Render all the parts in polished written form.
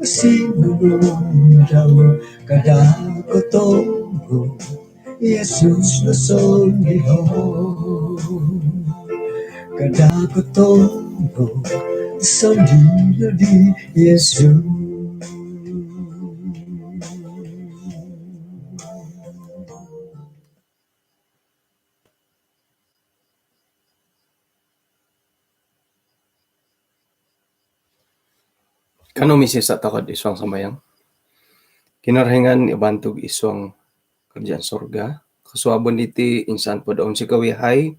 sinulundaw kadagotong Yesus Luzon, Gihon kadagotong sa liyo di Yesus. Kano misis at takod iswang samayang? Kinarhingan ibantog iswang kerjaan surga. Kasuabon iti insan po daon si kawihay.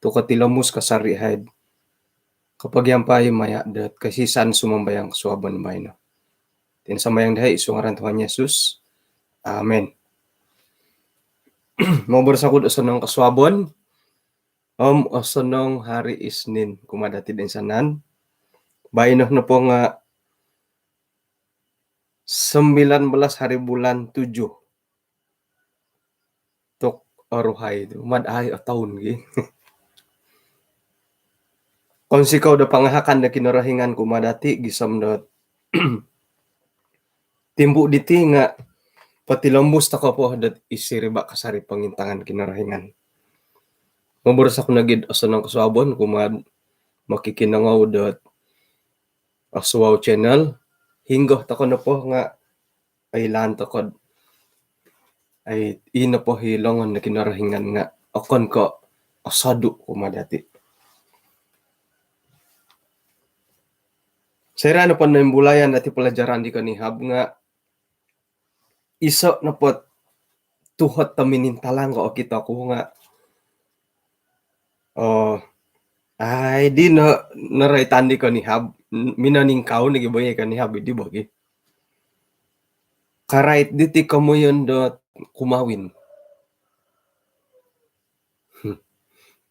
Tukatilamus kasarihaid. Kapag yan pa maya dat kasisan sumambayang kasuabon may no. Tinsamayang dahay iswang aran Tuhan Yesus. Amen. Mabarsa ko sa nang kasuabon. Osanong hari Isnin kumadati din sanan. Baino na po nga 19 hari bulan 7. Tok aruhay. Maday o taon gi. Kung sikaw da pangahakan na kinarahingan kumadati gisam na timbu diti nga patilambus ta ko po dat isiriba kasari pangintangan kinarahingan. Mabarsa ko nagid asa ng kasuabon kumad makikinangaw dat Aswaw channel. Hinggo ta ko na po nga ay lan ta ko ay ina po hilongon na kinarahingan nga akon ko asado kumadati. Sira na po na yung bulayan dati pelajaran di kanihab nga iso na po tuhot taminintalang ko kita ko nga ay di na naraitan di kanihab minaningkaw nagibay kanihab di ba gi karait diti kamo yun dot kumawin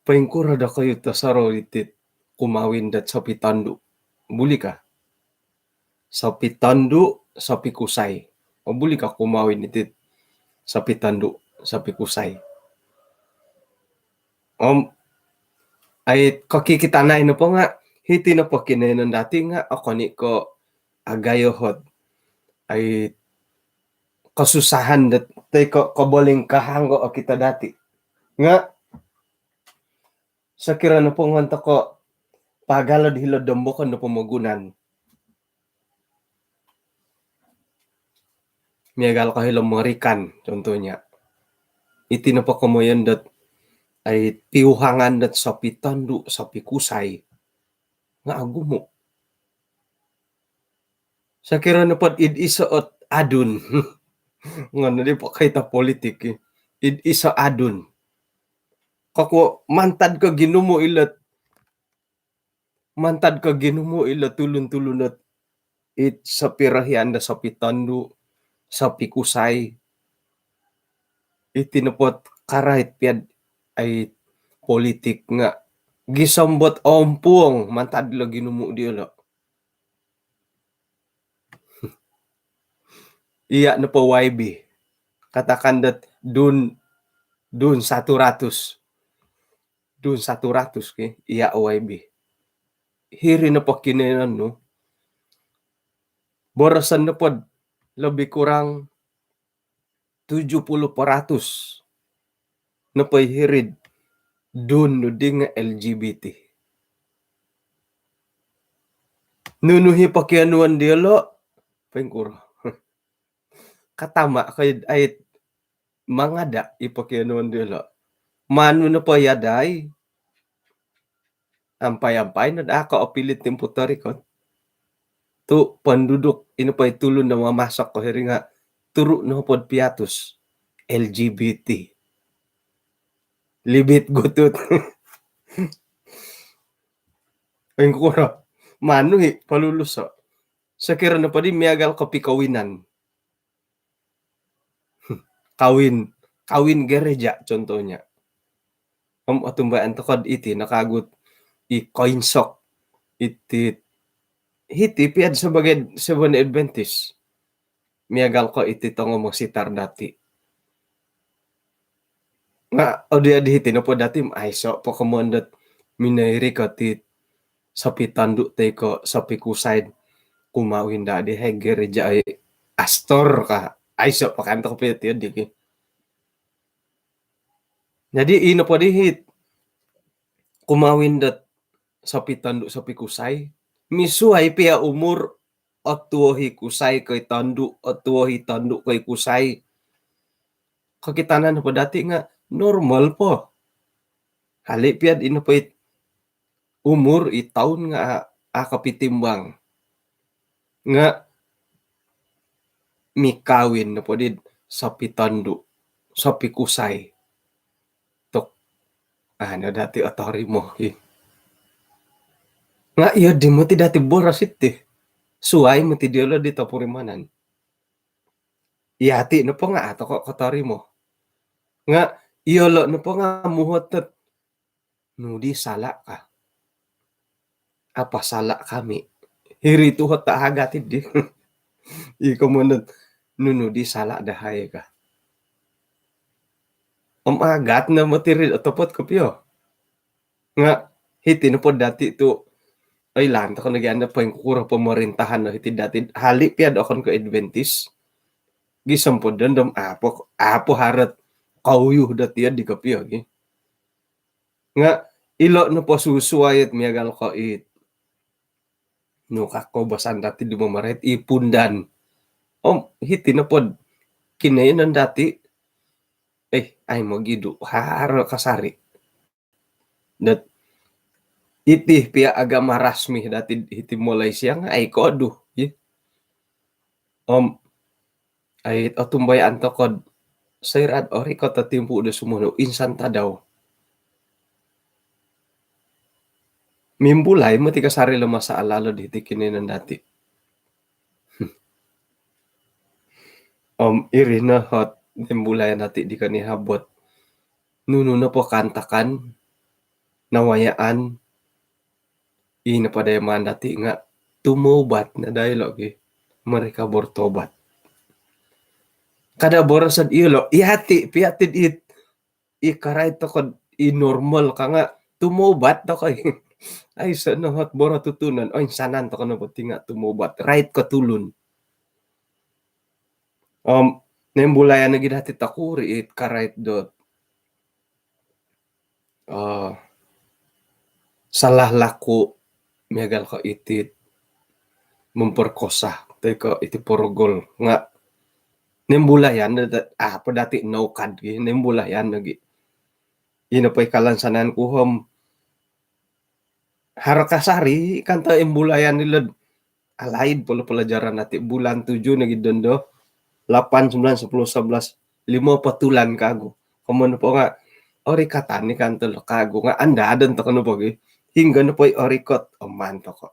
paingkura da kayo tasaro itit kumawin dat sa pitandu buli ka sa pitandu sa pikusay o buli ka kumawin itit sa pitandu sa pikusay ay kakikitanay na po nga hiti na po kinayon dati nga ako ni ko agayohot ay kasusahan dat tay ko kaboling kahango o kita dati nga sa kira na po nganta ko pagalod hilod dambukan na pumagunan miyagal ka hilom marikan contohnya iti na po kamoyan dat ay piuhangan dat sa pitandu sa pikusay nga agumo sa kira na po id isaot adun nga na di po kita politik id isa adun kako mantad ka ginumo ilat tulun-tulunat it sa pirahian da sa pitandu sa pikusay itinapot karait piad ay politik nga gisambot ompong mantad la ginumo di ala iya na po YB katakan dat dun 100 ke iya YB hiri na po kinayon no borasan na po lebih kurang 70% na po hirid dun no di nga LGBT nunuhi pakianuan dialo pengkuro katama kay ay mangada ipakianuan dialo manu na po yaday ampay-ampay na ako apilit ng Puerto Rico to penduduk ini pa itulon na mamasak ko hiri nga turo na pod piatus LGBT libit gutot pengkuro manu paluluso sa kira na pa di miyagal kapikawinan kawin gereja contohnya atumbaan takod iti nakagut i-coinsok iti hiti piad sebagai Seventh Adventist miyagal ko iti tongo magsitar dati nga odi hiti na po dati aiso po kamondat minairi ko ti sa pitandu tay ko sa pikusay kumawin da di gereja ay astor ka ay so pakanto ko pit yun di. Jadi ino po dihit kumawin dat sapi tanduk sapi kusay misuay pia umur otuohi kusay kay tanduk otuohi tanduk kay kusay kakitanan po dati nga normal po hali piad ino po umur taon nga akapitimbang nga mikawin na po din sapi tanduk sapi kusay tok ano dati otori mo nga iya di mo ti dati boras iti suway mo ti diolo di tapurimanan iyati no po nga ato ko kotori mo nga iyolo no po nga muhotet nudi sala ka apa sala kami hiri tuhot ta agati di iko mo nudi sala dahay ka agat na matiri atopot ko piyo nga hiti no po dati to ay lang ako nagyanda pa yung kukura pemerintahan no hiti dati hali piad akon ko Adventist gisampod dom apo harat kauyuh dati di kapiyo nga ilo no po susuayat miyagal ko no kako basan dati di mamaret ipundan hiti na po kinayon dati ay mo gidu haro kasari dat iti pia agama rasmi dati hiti Malaysia nga ay kodu ay otumbay anto kod sayrad ori ko tatimpu udah sumuno insan tadaw mimbulay mo ti kasari lama sa alalo diti kininan dati iri na hot mimbulay nati di kanihabot nuno na po kantakan nawayaan ina pa dayaman dati nga tumobat na dialogue mereka bertobat kada borasad ilo ihati piatid it ikaray to kod normal ka nga tumobat to kay ay sa nahat bora tutunan oy sanan to kono pati nga tumobat right ka tulun nembulayan na gid hati takuri it karait dot salah laku megal ka itit memperkosa teko iti porogol nga nembulayan apa dati no kad gi nembulayan lagi ino pay kalansanan kuhom harakasari kanta embulayan nila alaid polo pelajaran nati bulan 7 nagi dondo 8 9 10 11 5 patulan kago komo po nga ori katan ni kanto kago nga anda adon to kono po hingga no poy orikot manto ko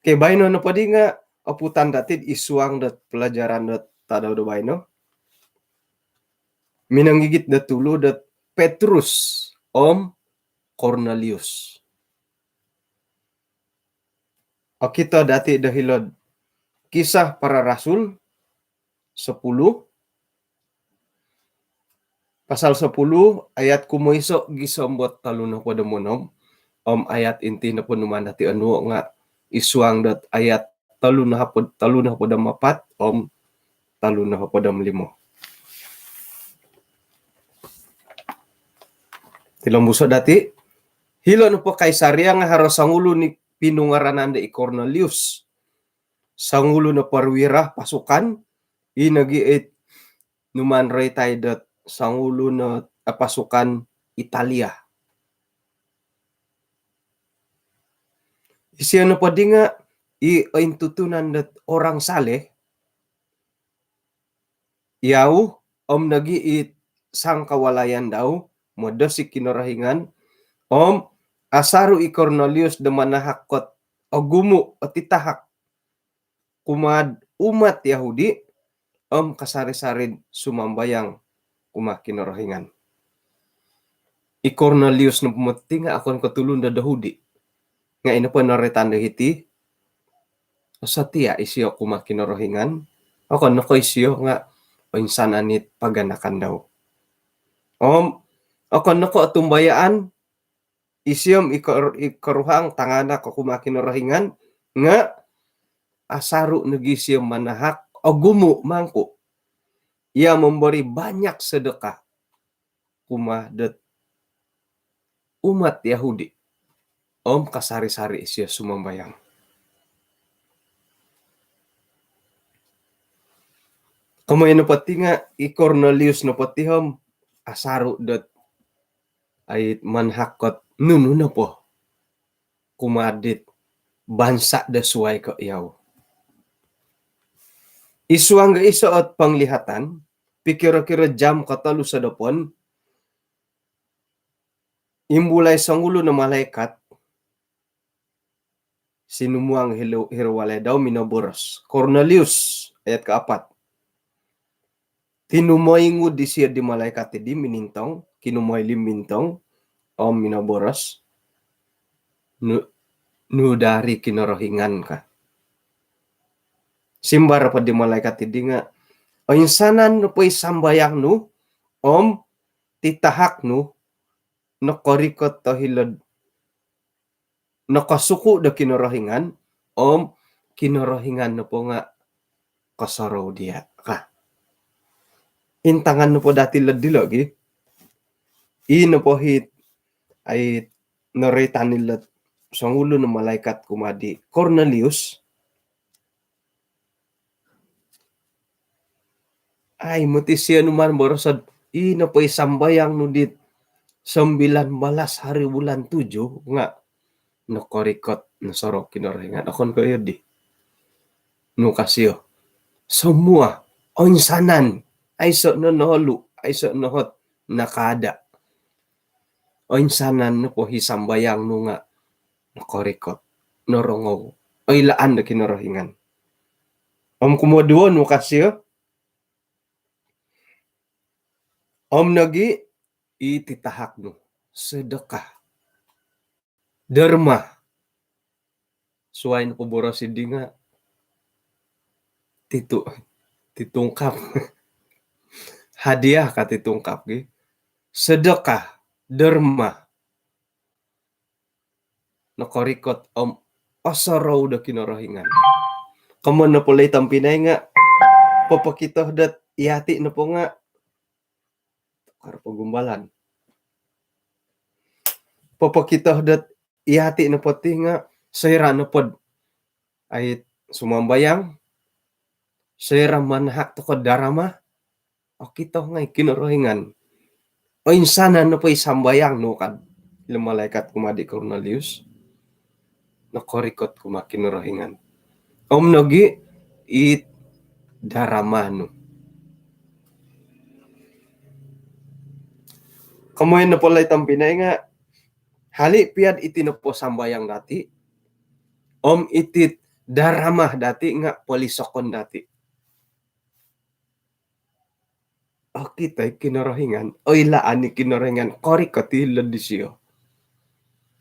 kay bayno no po di nga aputan dati isuang dat pelajaran dat tadaw do bayno minanggigit dat tulo dat Petrus Cornelius kita dati dahilod kisah para rasul 10 pasal 10 ayat kumoiso gisombot taluno po demonom ayat inti na po naman dati ano nga isuang dat ayat taluno po damapat taluno po dam 5 tilombuso dati hilo no po Kaisaria nga haro sangulo ni pinungaranan de Cornelius sangulo na parwira pasukan inagiit numan retay dat sangulo na pasukan Italia isiya na po di nga intutunan dat orang sale yaw nagiit sang kawalayan daw modo si kinarahingan asaru Cornelius de manahakot gumu at itahak kumad umat Yahudi kasari-sarin sumambayang kinarahingan Cornelius na pumati nga akon katulon da Dahudi nga ino po naretan hiti sa tiya isiyo kinarahingan ako nako isiyo nga insan anit paganakan daw ako nako atumbayaan isyom ikaruhang tangana ko kinarahingan nga asaru negi siya manahak o gumu mangku. Ia memberi banyak sedekah kumadet umat Yahudi. Om kasari-sari siya sumambayang. Kamay napati nga i Cornelius napati ham asaru dat ay manhakot nunu na po kumadit bansa da suway ka iyaw. Isuang ga isaot panglihatan, pikira-kira jam katalu sa dapon, imbulay sangulo na malaikat, sinumuang hirwalay daw minaboros. Cornelius, ayat kaapat. Tinumoy di siya di malaikat di minintong, kinumoy limintong, o minaboros, no dari kinorohingan ka. Simbar pa di malaikat di nga, o insanan no po'y sambayang no, om titahak no, nakorikot to hilad, nakasuko da kinorohingan, om kinorohingan no po nga kasaraw diya ka. Intangan no po dati ladilogi, no po hit ay naritan nila sa ulo ng malaikat kumadi Cornelius, ay muti siya naman borosad, na po sambayang no dit 19 hari bulan 7 nga nakorikot na sorok kinorohingan. Akon ko yun di. No kasyo. Semua onsanan ay so nonolu ay so nohot nakada. Onsanan no po hisambayang no nga nakorikot norongaw. Ay laan na kinorohingan. Kumuduan no kasyo. Nagi ititahak no sedekah derma suwain kuboro sidi nga titungkap hadiah ka titungkap gi sedekah derma nakorikot osaraw da kinorohingan. Kamu na pulay tampinay nga papakito dat iati na po nga karpagumbalan. Papakita dat ihati na pati nga sayra na pod ay sumambayang sayra manhak to ko darama o kita nga kinorohingan o insana na po isambayang no kan ilang malaikat kumadi Cornelius nakorikot kumakinorohingan nogi it darama no. Kamoy na pala itang pinay nga hali piad itinopo sambayang dati itit daramah dati nga polisokon dati o kita'y kinorohingan o ilaan ni kinorohingan kori katilad di siyo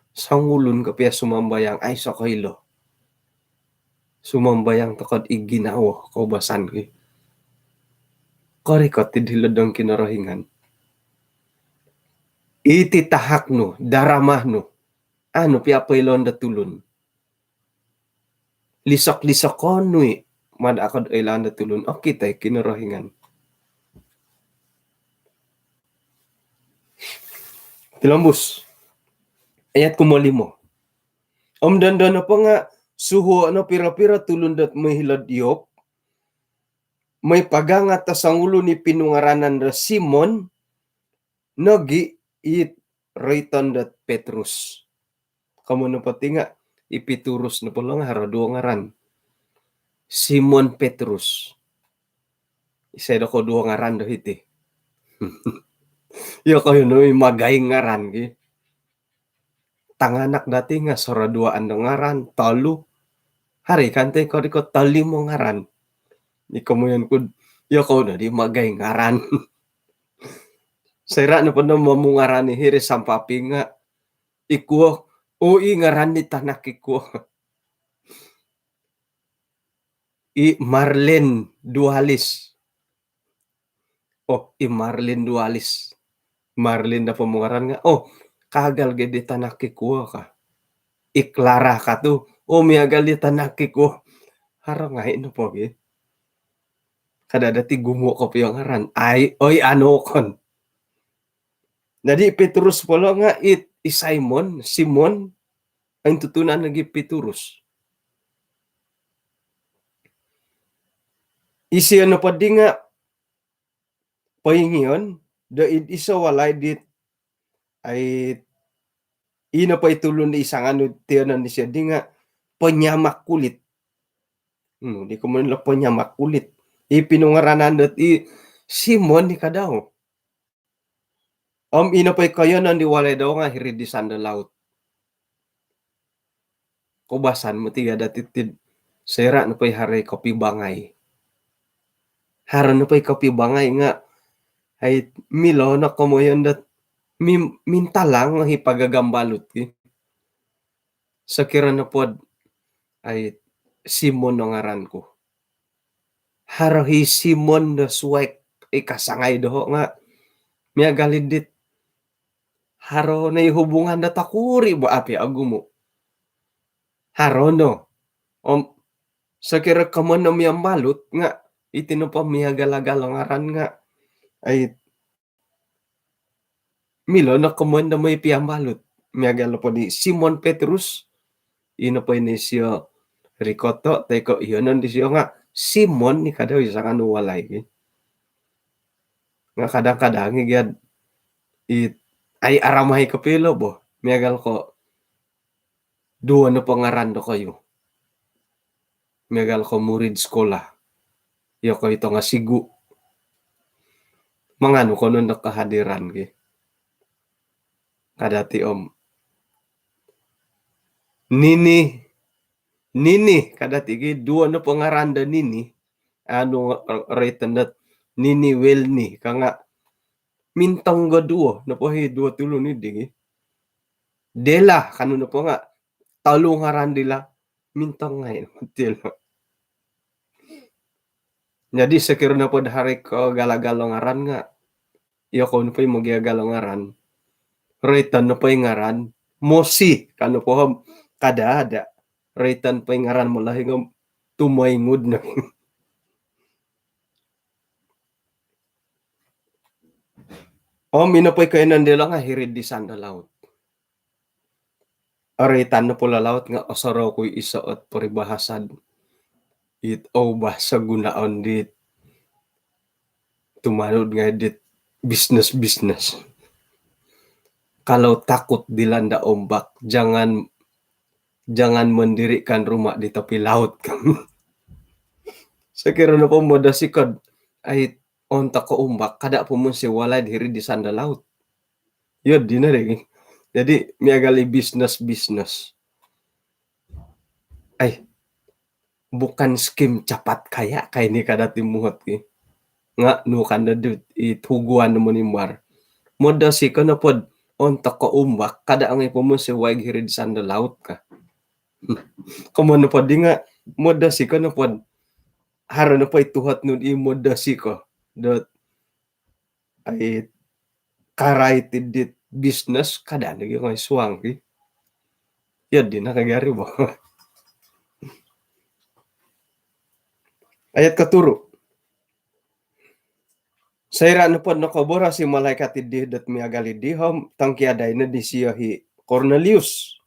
sangulun ka piya sumambayang ay sakaylo sumambayang takot iginawa kaubasan ko kori katilad ang kinorohingan ititahak no, daramah no. Ano, piapailon da tulun. Lisok-lisok ko no madakad ilan da tulun. O kita kinorohingan. Tilambus. Ayat kumuli mo. Danda na pa nga suho ano pira-pira tulun dat may hilad yop. May pagangat ta sang ulo ni pinungaranan da Simon nogi it Rayton dat Petrus. Kamu na pati nga ipiturus na pala nga harado ngaran. Simon Petrus. Isa ko duwa ngaran do iti. Yo kayo no magay ngaran gi. Tanganak dati nga soraduaan ng ngaran talu. Hari kante ko di ko tali mo ngaran. Ni kamuyan ko yo ko na di magay ngaran. Sayra na pa na mamungaran ni hiri sampapi nga ikuo ngaran ni tanak ikuo. Marlene Dualis. Marlene Dualis. Marlene na pamungaran nga. Kagal gede tanak ikuo ka. Iklara ka to. Miagal di tanak ikuo. Harangay no po kada dati gumo ko yung ngaran ay oy ano kon. Jadi Petrus pala nga Simon ang tutunan nagi Petrus. Isi ano pa di nga pahingiyon da isa walay dit ay ina pa itulon ni isang ano tiyanan ni siya di nga panyamak kulit. Di ko man lang panyamak kulit. Ipinungaranan dat Simon ni kadaw. Ina pa kayo nan diwalay daw nga hiridisan da laut. Kubasan mo tiga datitid sera na pa'y haray kopi bangay. Hara na pa'y kopi bangay nga ay milo na kumoyon dat minta lang ang hipagagambalot sa kira na pod ay Simon ng ngaran ko. Hara hi Simon na suwek ikasangay doho nga miya galindit haro na hubungan na takuri ba api agumo. Haro no. Sa kira kamon na miya malot nga itino pa miya galagalangaran nga ay milo na kamon na may piyambalot. Miya gala po ni Simon Petrus. Ino po ni siya Ricoto. Teko iyon di siya nga Simon ni kadaw isa nga nuwalay. Nga kadang-kadang igad ay aramay kapilo bo. Miya gal ko duwa na pangaran do kayo. Megal ko murid skola. Yo ko ito nga sigu. Mangano ko nun nakahadiran kadati Nini kadati duwa na pangaranda Nini. Ano written that Nini Welni kanga mintang ga duwa na po duwa tulo ni digi. Dela kanu na po nga talungaran dila mintang ngayon. Jadi sekira na po hari ko galagalongaran nga. Iyo ko na po yung magiagalongaran. Retan na po yung ngaran. Mosi. Kano po kada. Retan po yung ngaran mo lahi nga tumaingod na. Mina po yung kainan nila nga hiridisan na laut. Retan na po lalaut nga osaro ko isa at paribahasan. Ba sa gunaon dit tumanod nga dit business. Kalau takut dilanda ombak, jangan mendirikan rumah di tepi laut. Sekira na po modasikad ay onta ko ombak, kada po mo si walay diri di sanda laut. Yun, di na rin. Jadi, miagali business. Ay, bukan skim cepat kaya ni kada timuhot nga nukan na ituguan mo ni Mar. Modasi ka na pod onta ko umbak kada ang ipumun si wag hirid sanda laut ka. Kumano pod di nga modasi ka na pod haro na pa ituhat nun modasi ko dot ay karay tidit business kada nagi ko suwang yun din nakagari mo. Ayat katuro. Sayra na po nakabora si malaikat idi dat miagali dihom tangkiaday na di siya hi Cornelius.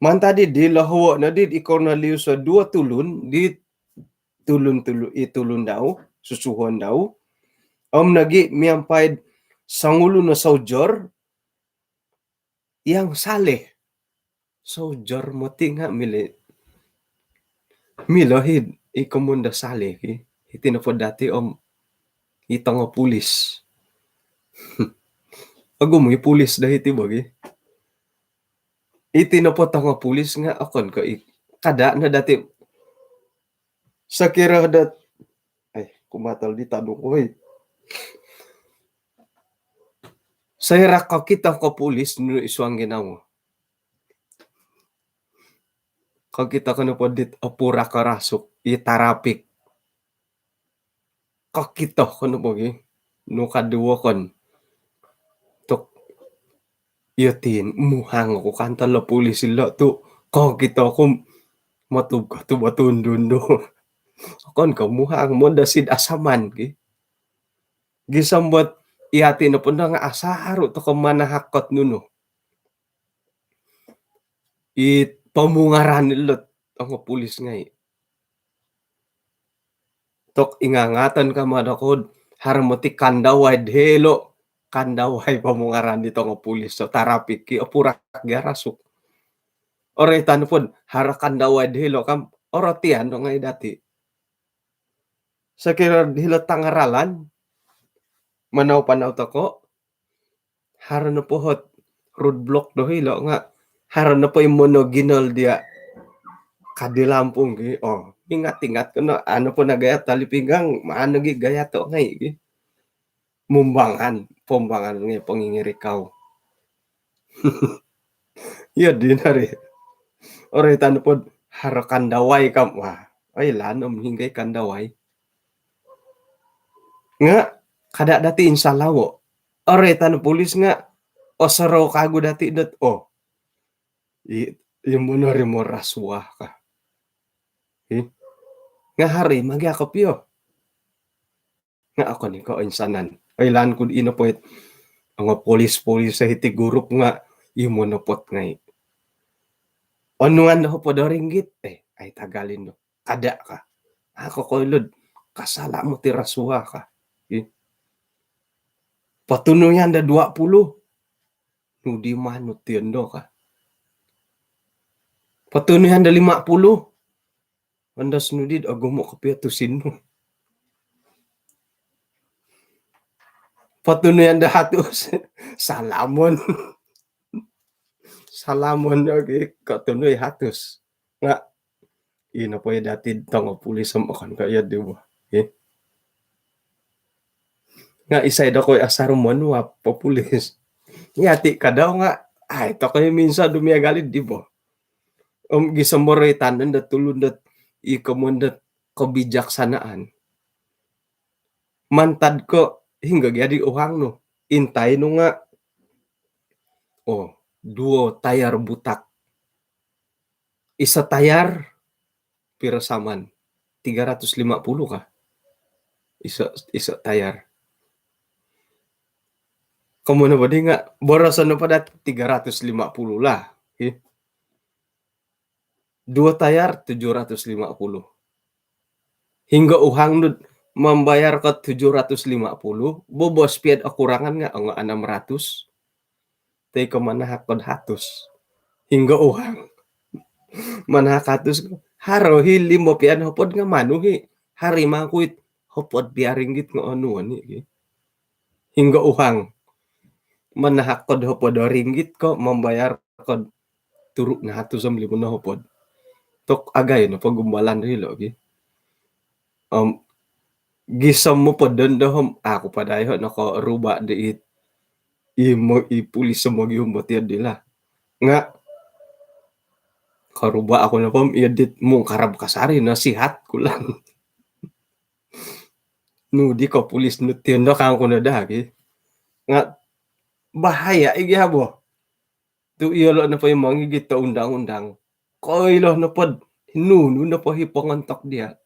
Mantadi di lahuwa na di Cornelius sa dua tulun di itulun daw susuhon daw. Nagi miyampay sangulo na saujor yang saleh. Saujor mo tinga milahid ikumunda saleh itinapod dati ita nga pulis. Ago mo pulis dahil tibag itinapot nga pulis nga akon ko kada na dati sa kira dat ay kumatal di tanong ko sa hira ka kita ko pulis no isuang ginawa. Kag kita ko na po dit apura karasok itarapik. Kakita ko na po no kaduwa kon tok yotin muhang ko kanta la pulis sila to kakita ko matug ka to batundon do. Kon kamuhang mo dasid asaman gisambot ihati na po na nga asaro to manahakot nuno. It pamungaran nilot ang pulis ngay. Tok ingangatan ka madakod harmoti kandaway dhelo kandaway pamungaran dito nga pulis so tarapik ki opurak garasuk. Oray tano pod harakan daway dhelo kam orotian no ngay dati. Sa kira dhelo tangaralan manaw panaw tako haron na pohot roadblock do hilo nga haron na po yung monoginal dia kadilampong ingat-ingat ko no ano po nagayat talipinggang maano gi gaya to ngay pombangan ngay pangingirikaw. Ya din na rin. Oray tano po harakan daway kam ay lanom hinggay kandaway. Nga kada dati insalawo. Oray tano pulis nga osaro kago dati dot yung mo rin mo raswa ka. Nga hari magyakap yo. Nga ako ni ko insanan. Ay lan kun ino po ang polis sa hitigurup nga imo na pot ngay. Onuan na po ringgit ay tagalin no. Kada ka. Ako ko lod kasala mo ti raswa ka. Patunuyan da 20. Nudi manut tiendo ka. Patunuyan da 50. Andas nudid agumo kapya tusin mo. Patunuyan da hatos. Salamon. Salamon katunoy hatos. Nga ina po dati tanga pulis sa makan kaya di ba? Nga isay da ko'y asarumon wa populis. Ngati ka daw nga ay to kayo minsan dumiyagalid di ba? Gisamoray tanan da tulun dat ikamundat kabijaksanaan. Mantad ko hingga gyadi uhang no. Intay no nga duo tayar butak. Isa tayar pira saman 350 ka. Isa tayar. Kamu na ba di nga borosan na pa dat 350 lah. Dua tayar 750. Hingga uhang nun membayar ke 750, bobos piad akurangan nga ang 600. Tay ko manahakod hatos. Hingga uhang manahakatos haro hili mo pian hopod nga manuhi. Hari makuit hopod biaringgit nga anuan ni. Hingga uhang manahakod hopod ringgit ko membayar kod turuk na hatos am limo na hopod. Tok agay no pagumbalan rilo gisam mo po doon ako pa dayo nako ruba di ipulis mo gyud dila nga karuba ako na pam edit mo karab kasari na sihat ko lang no di ko pulis no tiendo kang ko na dagi nga bahaya igihabo tu iyolo na pa yung mangigit undang-undang koilo na pod hinuno na po hipangantak dia.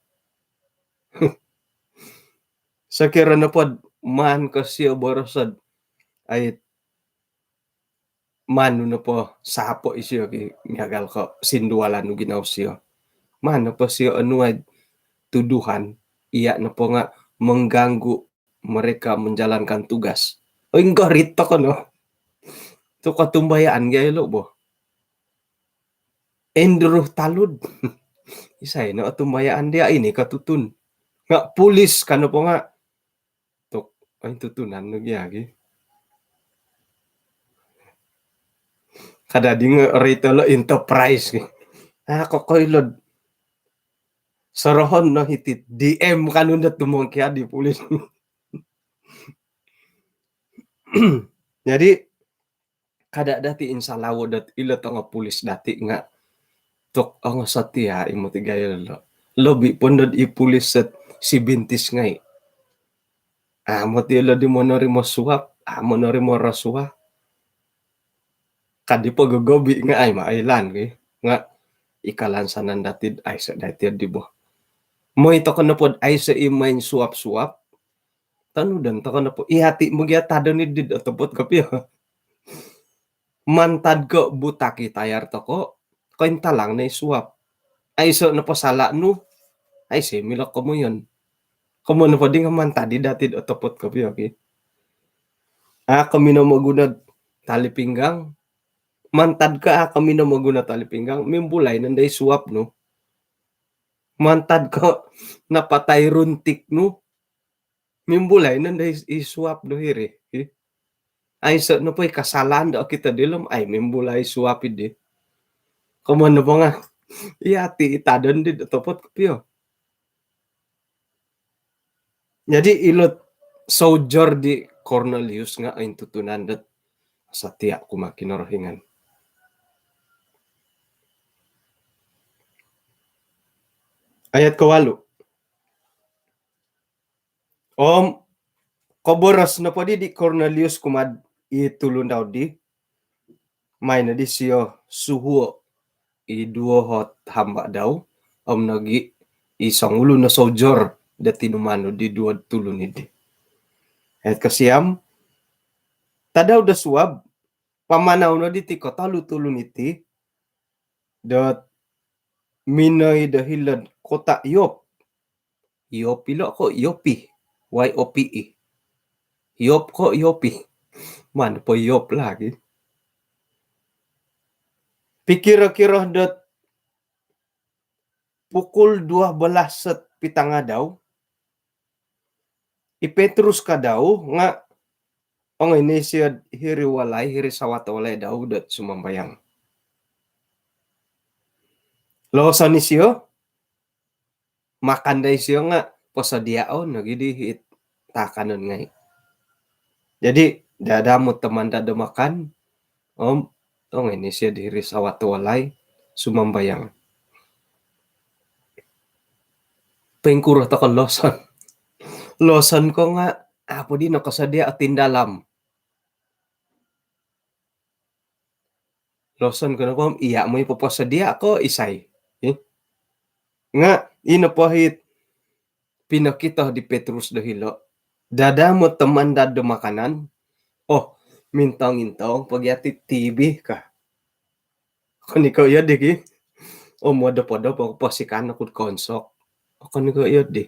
Sa kira na pod man kasi borosad ay mano na po sapo isyo gihagal ko sindualan no ginaw siyo. Mano po siyo anuay tuduhan iya na po nga mengganggu mereka menjalankan tugas. Rito ko no. To katumbayaan gaylo bo. Endro talud. Isay na tumbayaan dia ini katutun. Nga pulis kano po nga tok ay tutunan nagyagi. Kada ding rito lo enterprise. Ako koilod. Sorohon no hitit DM kanunda tumong kaya di pulis. Jadi kada dati insalawo dat ilo to nga pulis dati nga tok ang satya imo tigay lo. Lobi pundod ipulis set si bintis ngay. Amo ti lo di monori mo suwap, monori mo rasuwa. Kadi po gogobi nga ay maailan nga ikalansanan datid ay sa datid di bo. Mo ito ka na pod ay sa imain suap-suap. Tanudan ta ka na po. Ihati mo gyatado ni did atopot kapyo. Mantad ko butaki tayar to ko. Kainta lang na isuap. Ay so na pasala no. Ay similok ko mo yun. Kamo na po di nga mantadi datid atopot kapyo. Okay? Kami na magunad tali pinggang. Mantad ka kami na magunad tali pinggang. Mimbulay nanday suap no. Mantad ko napatay runtik no. Mimbulay nanday isuap no hiri. Okay? Ay so no po kasalan do kita dilom ay mimbulay suapid di. Kamo na po nga. Iyati itadon di atopot kapyo. Jadi ilot soldier di Cornelius nga ay tutunan dat sa tiyak kumakinorohingan. Ayat kawalo. Koboras na po di Cornelius kumad itulun daw di. May na di siyo suhuo iduohot hamba daw. Nagi isang ulo na soldier dati numano di duwad tulun di. Ayat kasiyam tadaw da suwab pamanaw na di ko talutulun iti dot minoy dahilan kota Yop. Yopilo ko Yopi. Y-O-P-E. Yop ko Yopi. Man po Yop lagi. Pikira-kira dot pukul 12 at pitanga daw. Ipetrus ka daw nga ang inisya hiriwalay hirisawat-walay daw dot sumambayang. Losan ni siyo makanday siyo nga posadiaon nagidihit takanon ngay. Jadi dadamot teman dadamakan ang inisya hirisawat-walay sumambayang. Pengkuro to ko losan. Losan ko nga apo di nakasadia at tindalam. Losan ko na po iya mo ipapasadia ako isay. Nga inapahit pinakita di Petrus dahilo. Dadamot teman dadamakanan. Mintang-intang pagyati TV ka. Kung ikaw yun di moda-poda pasikan ako konsok. Kung ikaw yun di.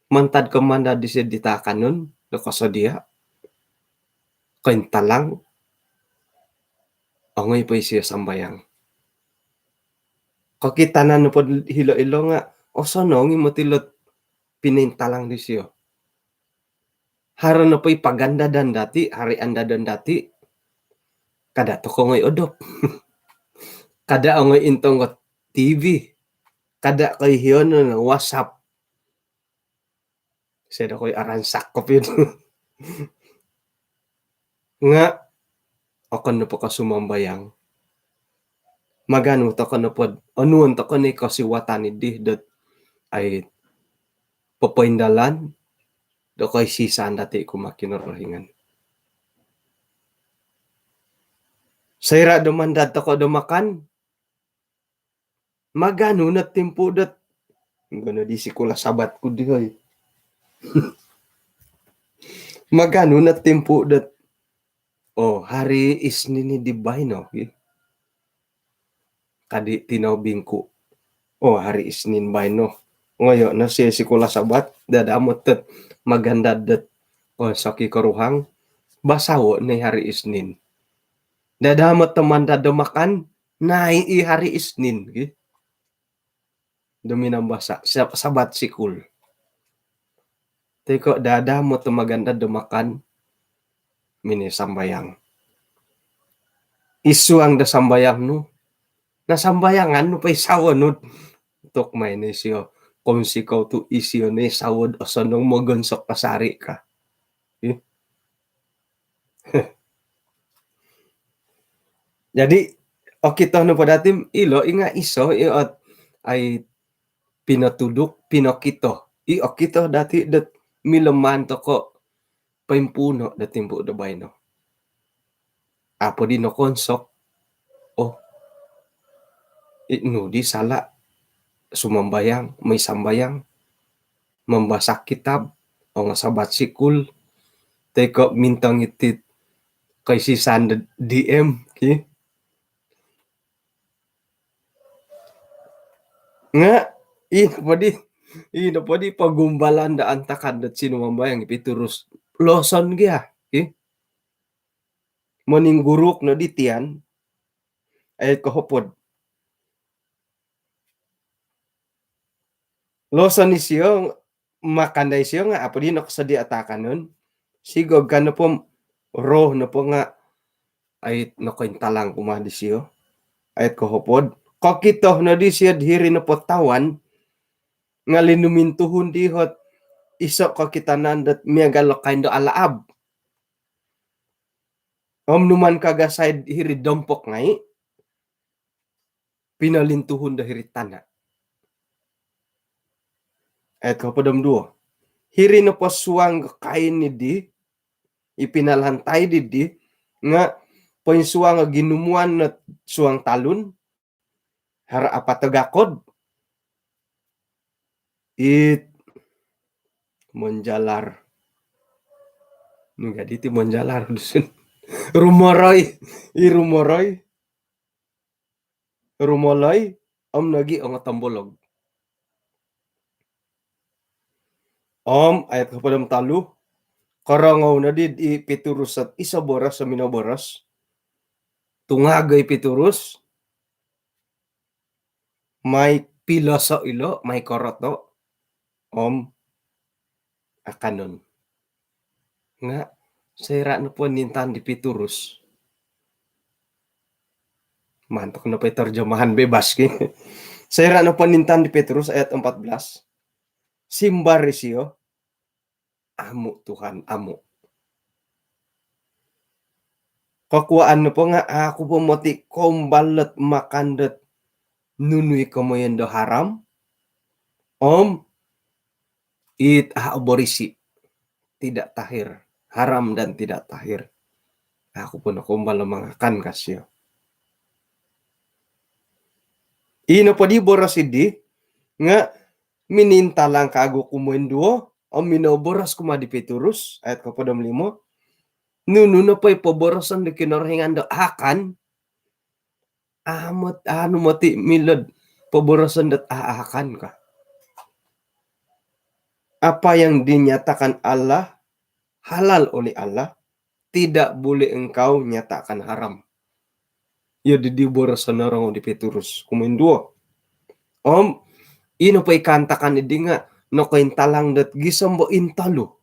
Mantad ka man na di siya ditakan nun. Nakasadia. Kainta lang. Ngay pa siya sambayang. Kakita na no po hilo-ilo nga. Sanong imatilot pininta lang di siya. Haro na po ipaganda dan dati. Hari anda dan dati. Kada to ko ngay odop. Kada ngay intong TV. Kada kay hiyon na WhatsApp. Sada ko'y aransak ko pin. Nga, ako na po kasumambayang. Magano to ka na po. Anuan to ka na kasiwatan ni dihdat ay papaindalan. Do ko'y sisan dati kumakinorohingan. Sayra dumandad to ko dumakan. Magano na timpo dat. Gano di si kula sabat ko di hoy. Magano na tempo dat hari isnin ni dibay no. Kadi tinawbing ko. Hari isnin bay no. Ngayon na siya si kula sabat dadamot tet maganda dat saki karuhang basawo ni hari isnin. Dadamot teman dadamakan nai hari isnin. Dominang basa sabat sikul. Teko dada mo maganda dumakan mini sambayang. Isu ang da sambayang no. Na sambayangan no pa isawa no. Tok may ni siyo. Kung sikaw to isyo ni sawod o sanong magonsok pasari ka. Jadi kita no pa datim ilo inga iso iot ay pinatudok pinokito. Kita dati dat mileman to ko paimpuno dating po dabay no. Apo di no konsok. No di sala sumambayang, may sambayang, membaca kitab, o nga sabat sikul, teko mintang itit kay si Sand DM, ki? Nga, ina padi pagumbalan da antakan dat sino mambayang ipiturus loson gya, ki? Moning guruk no ditian, ay kahopod. Loson ni siyo, makanday siyo nga, apo di nakasadi atakan nun. Sigog ka na po, roh na po nga, ay nakointalang kumadi siyo. Ay kahopod. Kakito na di siya diri na po tawan, nga linumintuhon dihot, iso kakitanan dat miyagalok kain do alaab. Numan kagasay hiri dompok ngay, pinalintuhon da hiri tana. Ay kapadam duo. Hiri na po suwang kain ni di, ipinalhantay di, nga poin suwang ginumuan na suwang talun, hara apatagakod, it monjalar. Nga diti monjalar dusun. Rumoroy, irumoroy, rumoloy, nagi ang tambolog. Ayat kapadam talu, karangaw na did ipiturus at isa boras sa minaboras, tungagay piturus, may pila sa ilo, may koroto, akanon. Nga, sira na po nintan di piturus. Mantok na pa terjemahan bebas ki. Sira na po nintan di Petrus ayat 14. Simbarisyo, amo Tuhan, amo. Kakuaan na po nga, ako po mati kombalat makandat nunui kamoyendo haram, it aborisi, tidak tahir, haram dan tidak tahir. Ako po na kumbala mga kan kasyo. Ino po di borosidi, nga mininta lang kago kumuenduo, minoboras kumadi Petrus, ayat kapadam 5, nuno na pa'y paborosan di kinarhingan do akan, amot mati milad, paborosan dat aakan ka. Apa yang dinyatakan Allah, halal oleh Allah, tidak boleh engkau nyatakan haram. Ya diborosan orang di Petrus, kumuenduo. Ino pa'y kantakan idi nga, no kaintalang dat gisambo intalo.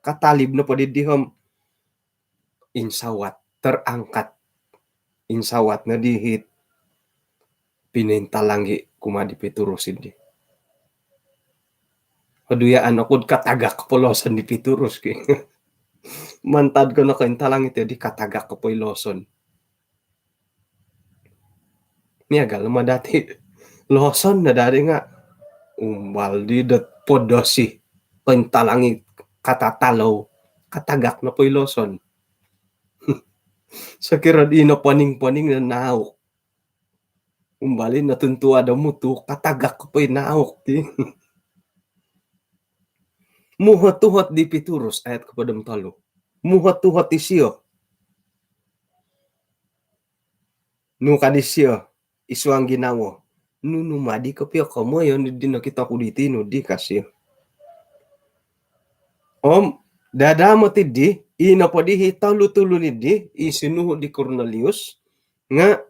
Katalib na pa didihom, insawat, terangkat. Insawat na dihit, pinintalangi kumadi Petrus hindi. Kaduyaan ako katagak polosan di Petrus ki. Mantad ko na kaintalang ito di katagak ko po loson. Miyagal ma dati loson na dati nga umbal di dat podosi kaintalangi katatalaw katagak na po loson. Sa kirad ino paning-paning na naok. Umbali natuntua daw mo to, katagak ko po'y naok. Muhat-tuhat di Petrus, ayat kapadam talo. Muhat-tuhat di siyo. Nung kadisyo, isuang ginawo. Nunumadi ka piyo ka mo, yun di nakita ko dito, no di kasyo. Dadamo ti di, ina pa di hitalu-tulo ni di, isinuho di Cornelius, nga,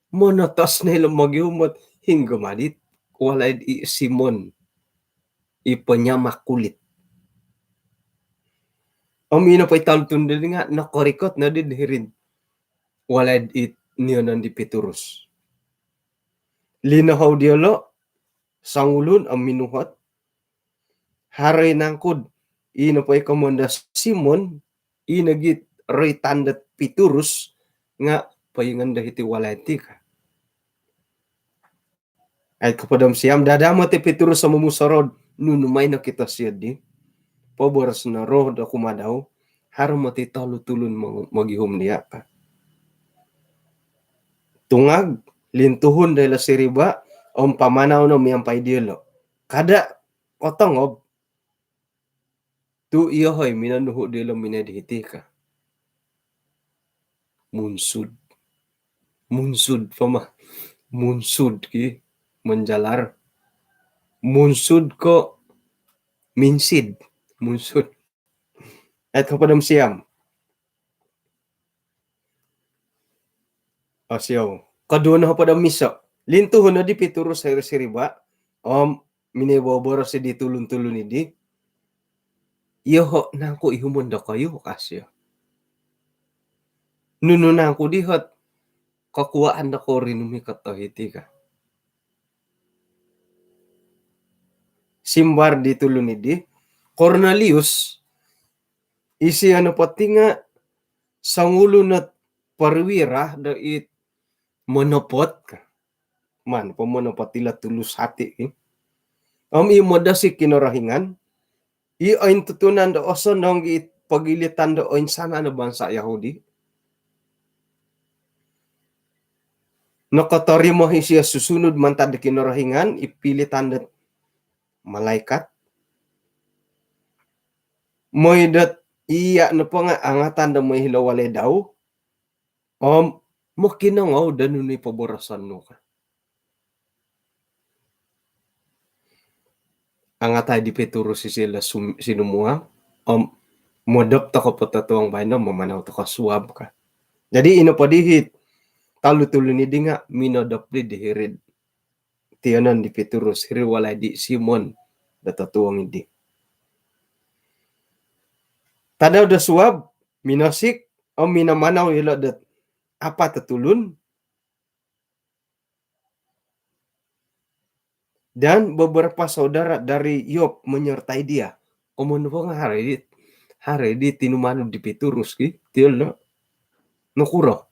monatas na ilang magyumat, hingga madit, walay di Simon, ipanyamak kulit. Ina pa italutun din nga, nakorikot na din hirin, walay di niyo di Petrus. Linahaw dialo, sangulun ang minuhat, haray nangkod, ina pa ikamanda Simon, inagit ritandat Petrus, nga paingan dahiti walay ti ka. Ay kapadam siyam, dadama ti Petrus sa mamusarod, nunumay na kita siya di, paboras na roh da kumadaw, haram mati talo-tulon maghihom niya ka. Tungag, lintuhon dahil siriba om pamanaw no miyampay dielo. Kada otangob tu iyo hoy minanuho dielo minadihiti ka. Munsud pama. Munsud ki menjalar. Munsud ko minsid. Munsud. At kapadam siyam. Asyaw. Kadua na kapadam miso. Lintuhon na di pituro sa siriba. Miniboboro si di tulun-tulun di. Iyo ho na ako ihumunda kayo kasya. Nuno na ako dihot. Kakuhaan na ko rin umikatahiti ka. Simbar di tulun di. Cornelius. Isi ano pati nga sangulo na parwira dait monopot ka. Man, pamonopatila tulus hati. Imoda si kinorahingan. Iain tutunan da oso nang pagilitan da oin sana na bangsa Yahudi. Nakatarimo siya susunod man tada kinorahingan. Ipilitan da malaikat. Moy dat iya na pa nga angatan da may hilawale daw. Mo kinangaw da nun ipaborasan no ka. Angatay di peturo si sila sinumuha. Modop ta ko patatuang bahay na mamanaw ta ka suwab ka. Jadi ino pa dihit. Talutulo ni di nga minodop di dihirid. Tiyanan di peturo siriwalay di Simon datatuang di. Tadaw da suwab minasik minamanaw ilo dat apa tatulun. Dan beberapa saudara dari Yob menyertai dia. Omon po nga hari di tinumano di Petrus ki tiil no nukuro.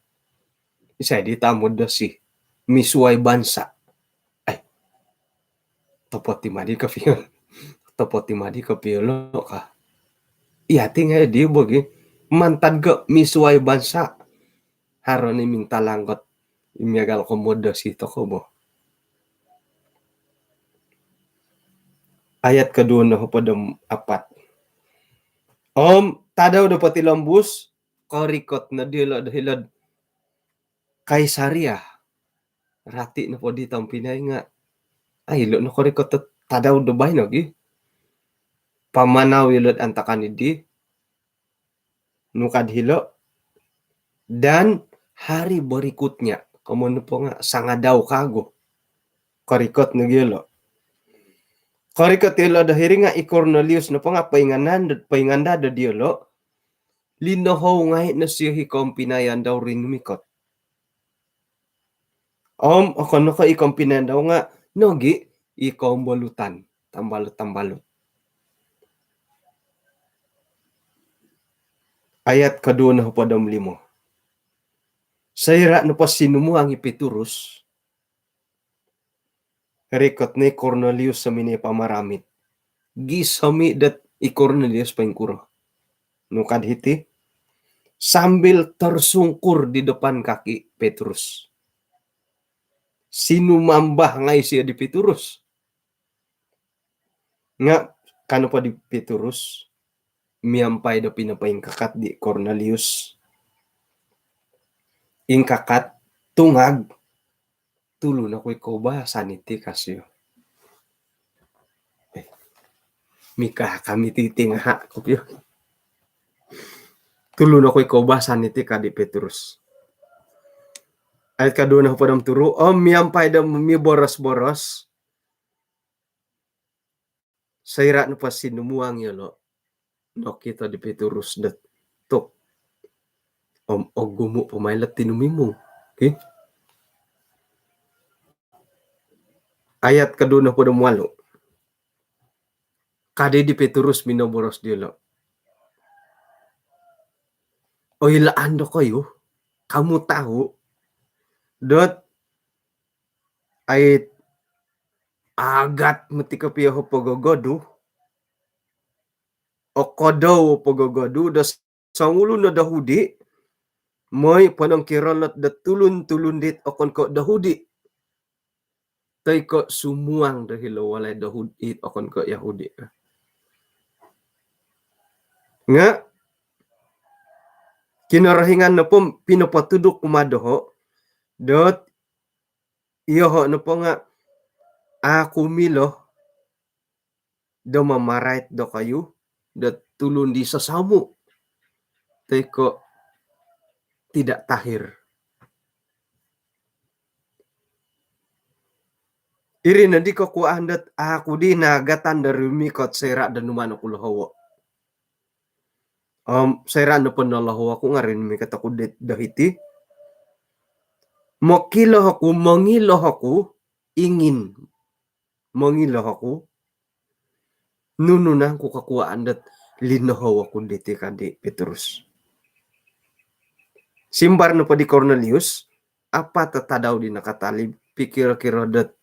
Isa di tamod da si misuay bansa. Ay tapot ti madi ka piyon. Tapot ti madi ka piyon ka. Iyati nga di bogi mantad ka misuay bansa. Haro ni minta langgot imiagal komodo si toko mo. Ayat kedua na pada 4. Tadaw dapat ilambus korikot na dilad Kaisaria. Rati na po di tampinay nga. Ay ilo na korikot tadaw dabay nagi. Pamanaw ilad antakan di. Nukad hilo. Dan hari berikutnya. Kamu po nga sangadaw kago. Korikot na gilo. Korikot ilo dahiri nga Cornelius na po nga painganda da diolo. Linohaw ngay na siya hikong pinayan daw rin numikot. Ako na ka ikong pinayan daw nga nogi ikong balutan. Tambalot. Ayat kedua na pada 5. Sayra na pa sinumu ang Petrus. Rikot ni Cornelius sa mini pamaramit. Gisami dat Cornelius paingkuro. Nukad hiti. Sambil tersungkur di depan kaki Petrus. Sinumambah ngay siya di Petrus. Nga, kano pa di Petrus? Miyampay da pinapaing kakat di Cornelius. Ing kakat, tungag. Tulo na ko'y koba saniti kasyo. Mika kami titingha kopyo. Tulo na ko'y koba saniti ka di Petrus. Ayat kadua na padam turu. Miyampay da miboros-boros. Sayra na pa sinumuang yolo. No kita di Petrus dat tok. Gumo pamailat tinumimo. Okay? Ayat kadua na padam 8. Kade di Petrus minoboros dilo. O ilaan do kayo. Kamu tahu. Dot. Ay agat matika piyaho pagogodo. O kodaw pagogodo. Das sangulo na dahudi. May panang kiralat da tulun-tulun dit okon ko dahudi. tay ko sumuang dahil walay dahud it akon ko Yahudi. Nga kinarahingan na po pinapatudok kumadoho dot iyoho na po nga ako milo do mamarait do kayo dot tulun di sa samu tay ko tidak tahir. Iri na di ko kuandat ako di nagatan dari mikot sera dan numano kulahawa. Sera na po nalahawa ko nga rin mikat ako dahiti. Makilah ako, mangilah ako, ingin mangilah ako. Nununan ko kakuandat linahawa ko diti kadi Petrus. Simbar na pa di Cornelius, apa tatadaw di nakatalib, pikir-kira dat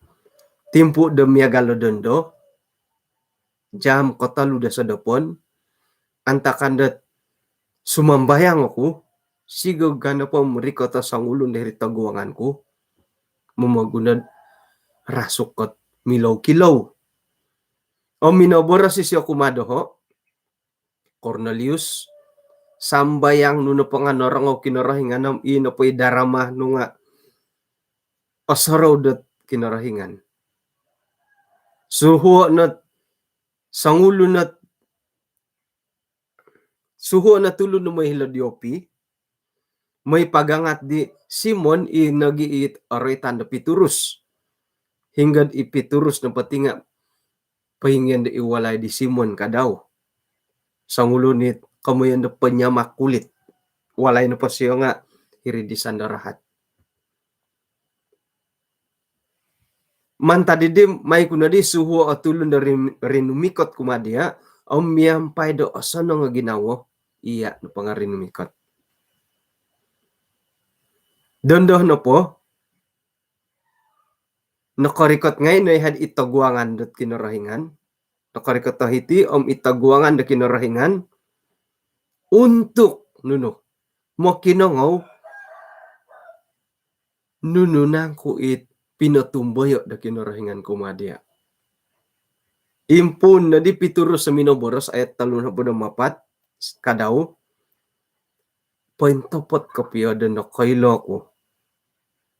timpu demi agalo dondo, jam kota luda sa dapon, antakan dat sumambayang ako, sigog gana po merikota sang ulun dari taguangan ko, mamagunad rasukot milaw-kilaw. O minabora si siya kumadoho, Cornelius, sambayang nuno pa nga narangaw kinarahingan nam ino po idarama nunga asaraw dat kinarahingan. Suho na sangulo na suho na tulo no may hiladyopi, may pagangat di Simon nagiit aray tanda Piturus. Hinggad ipiturus na pati nga pahingyan da iwalay di Simon kadaw. Sangulo nit kamuyan da panyamak kulit. Walay na pa siya nga iridisan da rahat. Mantadidim may kunadi suho atulun da rinumikot kumadia ang miyampay do asano nga ginawo iya na pangarinumikot. Dondoh na po nakarikot ngayon ay had itagwangan dat kinarahingan. Nakarikot tahiti itagwangan da kinarahingan untuk nuno makinangaw nuno nang kuit pinatumboyo da kinarahingan kumadia. Impun na di Piturus sa minoboros ayat 34 kadaw paintopot kapiyo da nakaylo ko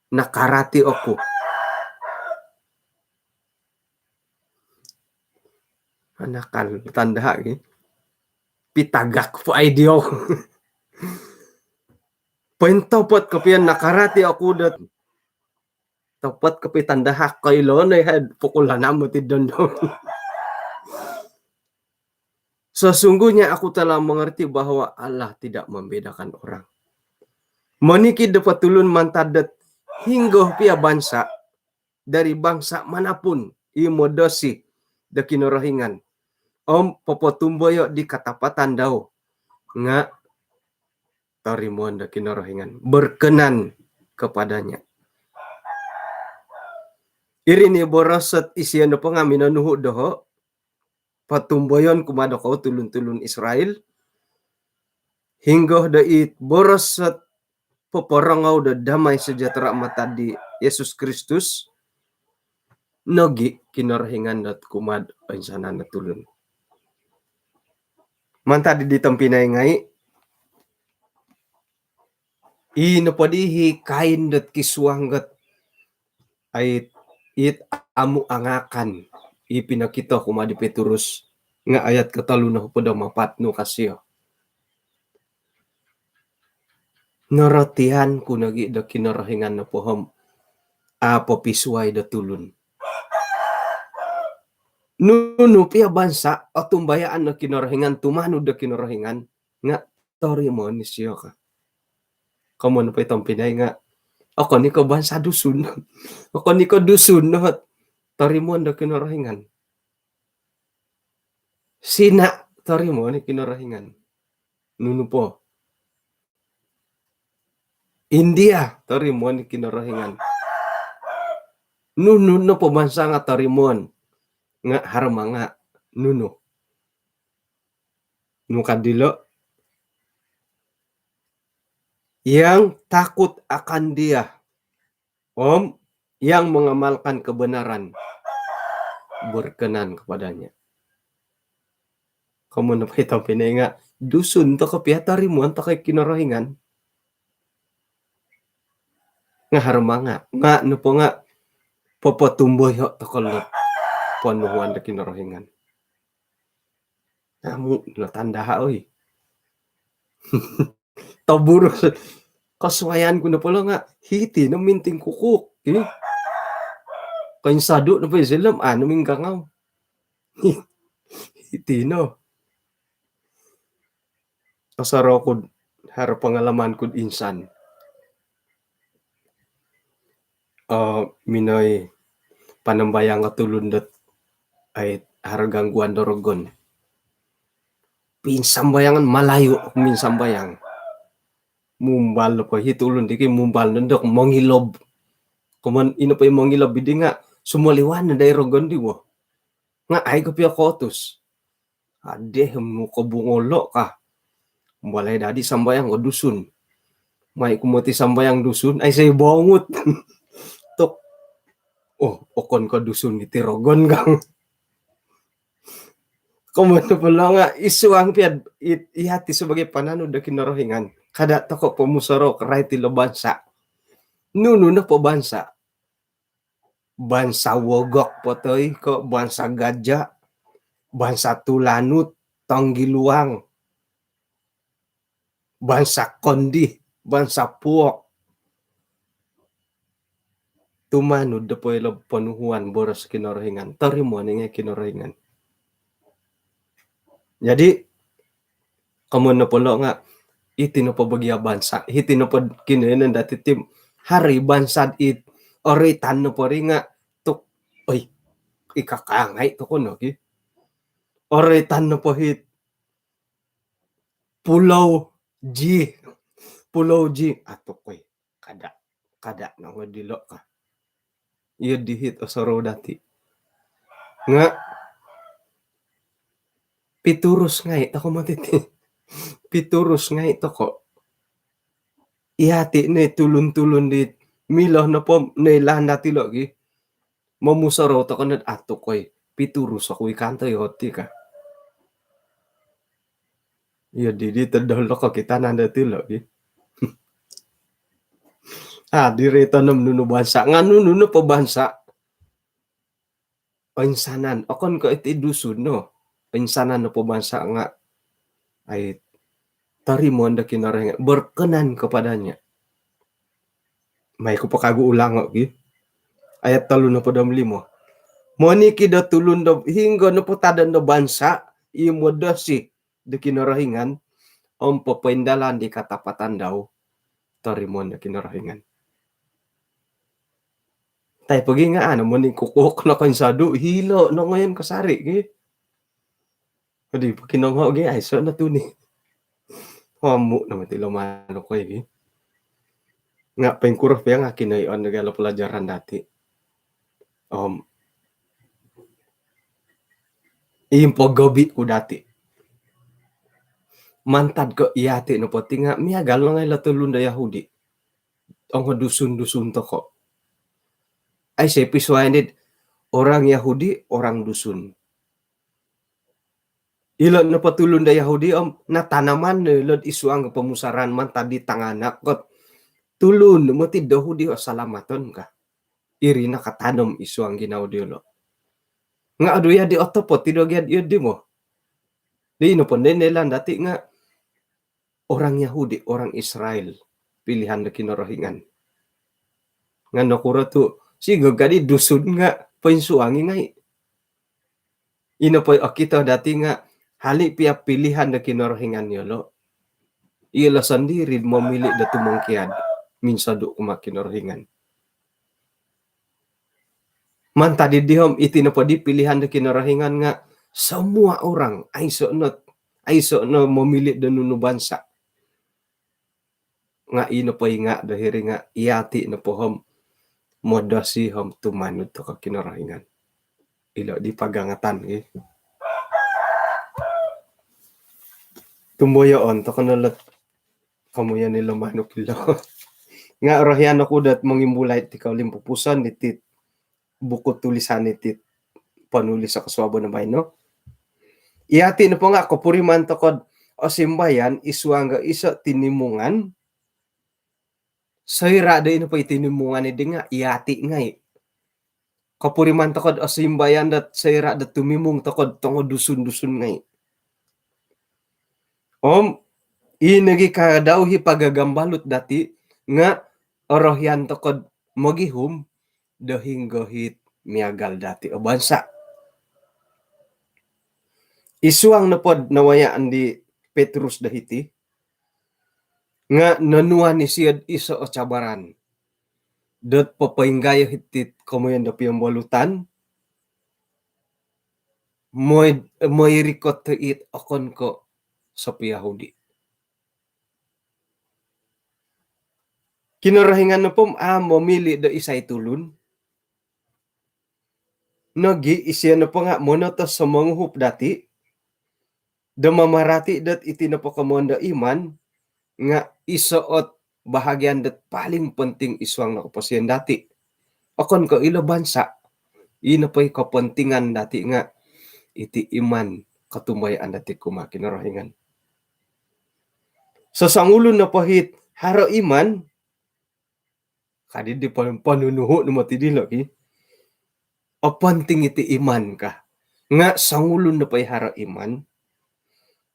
nakarati ako. Anakal tanda pitagak po ay diyo. Paintopot kapiyo nakarati ako dat tapat kapi tandahak kaylo na had pukulan mo ti dondo. Sesungguhnya aku telah mengerti bahwa Allah tidak membedakan orang. Manikid dapat tulun mantadat hingga pia bangsa dari bangsa manapun imodosi da kinarahingan. Papatumboyo di katapatan daw nga tarimuan da kinarahingan berkenan kepadanya. Iri ni borosat isiyan na pa nga minanuho doho patumboyon kumado ko tulun-tulun Israel hingga dait borosat paparangaw da damay sejahtera mata di Yesus Kristus nogi kinarahingan dat kumad ay sana natulun. Manta di ditampinay ngay inapadihi kain dat kiswanggat ay it amu angakan ipinakita kumadi Petrus nga ayat katalo na pada mapatno kasyo. Naratihan ko nagi da kinarahingan na pohom apopisuay da tulun. Nuno pia bansa atumbayaan na kinarahingan tumano da kinarahingan nga tori mo ni siya ka. Kamu na pa itong pinay nga ako ni ko bansa dusun. Ako ni ko dusun na tarimon da kinarahingan. Sina tarimon ni kinarahingan. Nuno po. India tarimon ni kinarahingan. Nuno na po bansa nga tarimon nga harmanga nuno. Nukadilo yang takut akan dia. yang mengamalkan kebenaran berkenan kepadanya. Kamu napay tampinay nga dusun to kapiatari mo to kay kinarahingan nga harmanga nga no po nga popotumboy ho to kolot panuhuan da kinarahingan. Namu natanda ha oy. Taburo kaswayan ko na pala nga hiti no minting kukuk. Kain sado na pa silam ano ming kangaw. Hiti no. Kasaro ko harap pangalaman ko insan. Minoy panambayang katulundat ay haragang Guandorogon. Pinsambayangan malayo minsambayang. Mumbal na pa hitulun di kay mumbal nandok mongilob. Kuman ino pa yung mongilob di nga sumaliwan na dahil rogon di mo. Nga ay ko piya kotos. Ade mo ko bungolo ka. Mulai dadi sambayang ko dusun. May kumuti sambayang dusun ay say bongut. Tok. Oh, okon ko dusun ni tirogon kang. Kumunto pala nga isuang piyad ihati sebagai panano da kinarahingan. Kada toko pemusaro kerai ti bansa. Nuno na po bansa. Bansa wogok potoy ko bansa gajah. Bansa tulanut tanggiluang. Bansa kondi, bansa puok. Tumanud da po ilo panuhuan boros kinarahingan. Tarimo nga kinarahingan. Jadi kamu na polo nga itino po bagya bansa. Itino po kinunan dati tim hari bansad it oritan no po rin nga tuk oy ikakangay to ko no ki. Oritan no po hit Pulau G. Pulau G ato koy kada na nga dilo ka. Iya dihit o saro dati. Nga piturus ngay ako matiti. Piturus ngay to ko. Ihati na tulun-tulun dit. Milah na po nailahan dati lagi. Mamusaro to ko na ato koy. Piturus ako ikanto yoti ka. Iya di terdolo ko kita nanda ti lagi. Dirito nam nuno bansa. Nga nuno po bansa. Painsanan. Akon ko iti dusun no. Painsanan no po bansa nga. Ay tarimo anda kinarahingan. Berkenan kepadanya. May ko pa kaguulang okay? Ayat 35. Moniki da tulun do hingga no po tadan do bansa. Imo da si da kinarahingan. Ang papaindalan di katapatan daw. Tarimo anda kinarahingan. Tay pagi nga ano mo ni kukuk na kansado hilo no ngayon kasari gi. Adi pakinangho gi ay so na tuni. Hamu naman ti lamano ko gi. Nga pengkurah pa nga kinayon nagala pelajaran dati. Impagabi ko dati. Mantad ko iyati no poti nga miagal na ngay latulun da Yahudi. Ang dusun-dusun to ko. Ay say persuaded orang Yahudi, orang dusun. Ilan na patulun da Yahudi natanaman lod isuang pemusaran man tadi tanganak kot. Tulun mo ti Yahudi salamaton ka. Iri na katanom isuang ginaw diolo. Nga adu ya di otopot ti dogyad di mo. Di no pon nila dati nga orang Yahudi, orang Israel pilihan na kinarahingan. Nga nakura to sigag kadi dusun nga painsuangi ngay. Ino po kita dati nga hali pia pilihan na kinarahingan yolo. Ila sandiri memilih da tumangkiad minsado kumakinarahingan. Man tadi dihom itino po di pilihan na kinarahingan nga semua orang ay so no memilih da nuno bansa. Nga ino po nga dahiri nga iati na po hom modasi hom tumanud to ka kinarahingan. Ilo di pagangatan eh. Tumboyo on to kanalat kamuya nila manok ilo. Nga orahyan ako dat mangimbulay ti kaulimpupusan itit buku tulisan itit panulis sa kaswabo na bay no. Iati na po nga kapuriman tokod o simbayan iswang isa tinimungan sayra da ino pa itinimungan ni nga iati nga kapuriman tokod o simbayan dat sayra dat tumimung tokod tongo dusun-dusun nga inagi ka daw hipagagambalot dati nga orohyan tokod magihum dahing gohit miagal dati o bansa. Isuang na pod nawayaan di Petrus dahiti nga nanuan ni siyad isa o cabaran. Dot papainggayo hitit kamuyan da piyambalutan moy rikot to it akon ko sa Yahudi. Kinarahingan na po mamili da isay tulun. Nagi isya na po nga muna to sa manghup dati da mamarati dat iti na po kamuan da iman nga isuot bahagyan dat paling penting iswang nakapasyan dati. Akon ko ilo bansa ina pa'y kapentingan dati nga iti iman katumayan dati kumakinarahingan. Sa sangulon na pahit haro iman kadi di panunuho na matidilo apanting iti iman ka nga sangulon na pa'y haro iman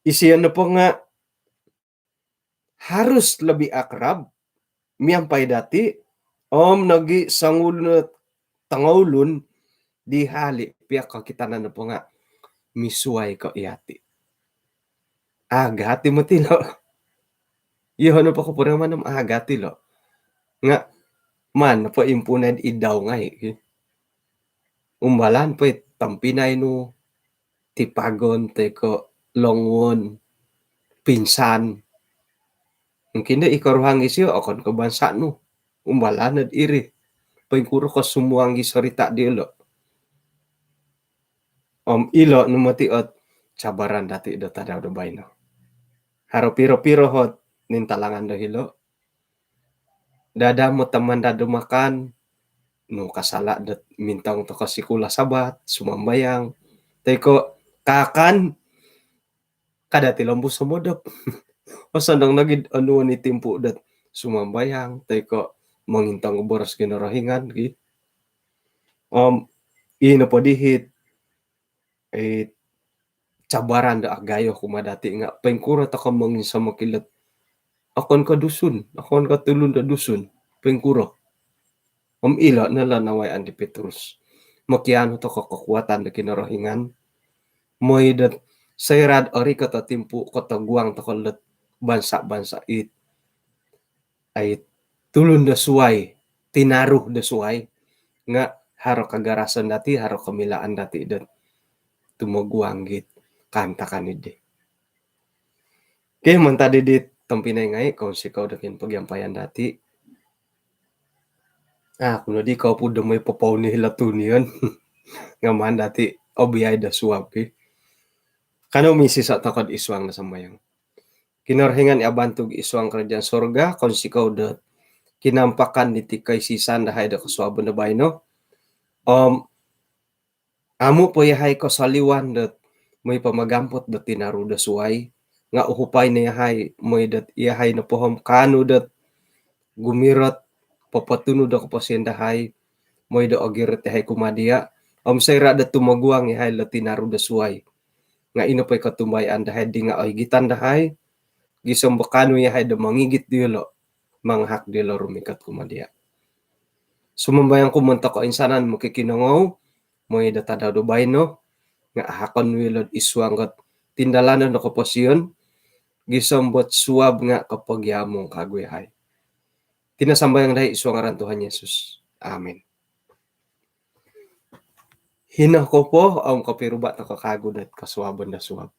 isiya na po nga harus labi akrab miyampay dati nagi sangulon at tangawlon di hali piyak kakitanan na po nga misuway ka iati. Agati mo tilo. Iyon na po ko po naman ng agati lo. Nga man pa impunad idaw nga umbalan pa tampinay no tipagon teko longwon pinsan. Ang kinda ikaruhang isyo akon ko bansa no. Umbalan at iri. Pagkuro ko sumuang gisarita di lo. Ilo numatiot cabaran dati do tadaw do bay no. Haro piro-piro hot nintalangan do hilo. Dada mo taman dado makan no kasala dat mintang to kasikula sabat sumambayang teko kakan kada tilombo sumodop. O sandang nagid anu ni timpo dat sumambayang teko mangintang boras kinarahingan ino po dihit cabaran da agayo kumadati nga pengkura ta ka mangin sa makilat akon ka dusun akon ka tulun da dusun pengkura ila nala nawayan di Petrus makiano to ka kakuatan da kinarahingan moy dat sayrad ori ka ta timpo ko taguang ta kolot bansa-bansa ay tulun da suway tinaruh da suway nga haro kagarasan dati haro kamilaan dati dat tumuguang git kanta kanidi. Kaya man tadi dit tampinay ngay kung sikaw dakin pagyampayan dati. Kuno di kau po damay papaw ni hilatun yun. Nga man dati obiyay da suwap Kano misi sa takod iswang na samayang. Kinarhingan abantog iswang kerajaan sorga kung sikaw da kinampakan ni tikay sisan dahay da kaswabo na bay no. Amo po yahay ko saliwan dat may pamagampot dat tinaru da suway nga uhupay na yahay may dat yahay na pohom kano dat gumirot papatuno da kapasyendahay may da ogirat yahay kumadiya sayra dat tumaguang yahay la tinaru da suway nga ino pa'y katumbayan dahay di nga ay gitan dahay gisong bakano yahay da mangigit dilo manghak dilo rumikat kumadiya sumambayang kumanta ko insanan makikinangaw may datadaw do bay no nga hakon wilod iswang kat tindalanan na kapasyon gisambot suwab nga kapag yamong kagwehay. Tinasambayang dahi iswang aran Tuhan Yesus. Amen. Hina ko po ang kapirubat na kakagod at kaswaban na suwab.